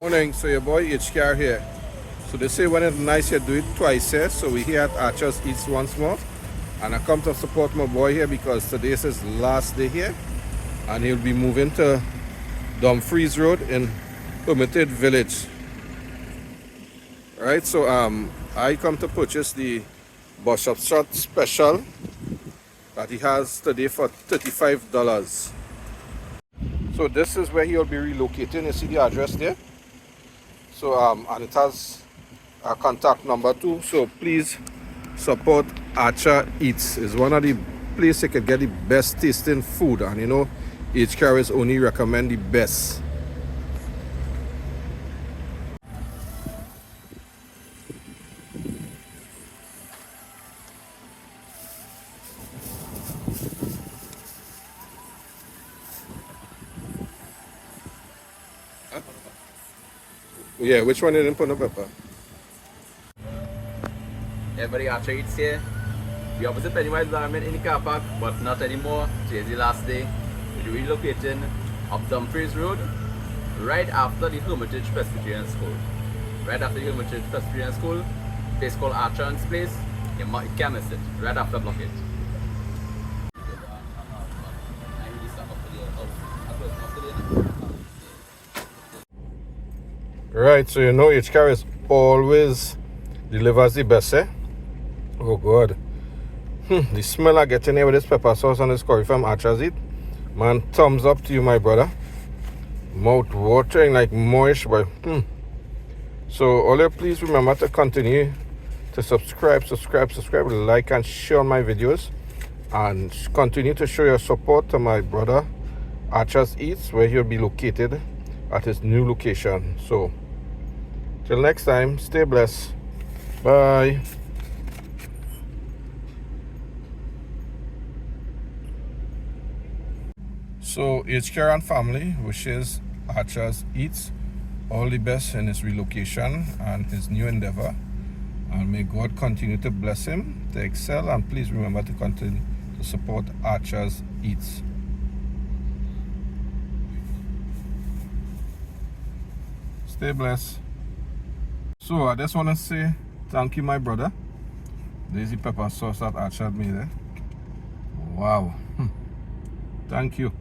Morning, so your boy HKR here. So they say when it's nice you do it twice here. So we here at Archers Eats once more. And I come to support my boy here because today is his last day here. And he'll be moving to Dumfries Road in Permitted Village. Alright, so I come to purchase the Bishop Shot Special that he has today for $35. So this is where he'll be relocating. You see the address there? So and it has a contact number too. So please support Archer Eats. It's one of the places you can get the best tasting food, and you know HKRs only recommend the best. Yeah, which one didn't put no pepper? Everybody Archer Eats here. We opposite Pennywise Garment in the car park, but not anymore. Today's the last day. We're relocating up Dumfries Road, right after the Hermitage Presbyterian School. Right after the Hermitage Presbyterian School, place called Archon's Place. You can't miss it. Right after Blockade. Right, so you know HKR is always delivers the best, eh? Oh God. The smell I get in here with this pepper sauce and this curry from Archer's Eat. Man, thumbs up to you, my brother. Mouth watering, like moist, but So all you please remember to continue to subscribe, like and share my videos, and continue to show your support to my brother Archer's Eats, where he'll be located at his new location. So till next time, stay blessed. Bye. So HKR and family wishes Archers Eats all the best in his relocation and his new endeavor. And may God continue to bless him to excel. And please remember to continue to support Archers Eats. Stay blessed. So I just want to say thank you, my brother. There's the pepper sauce that Archer made there. Wow. Thank you.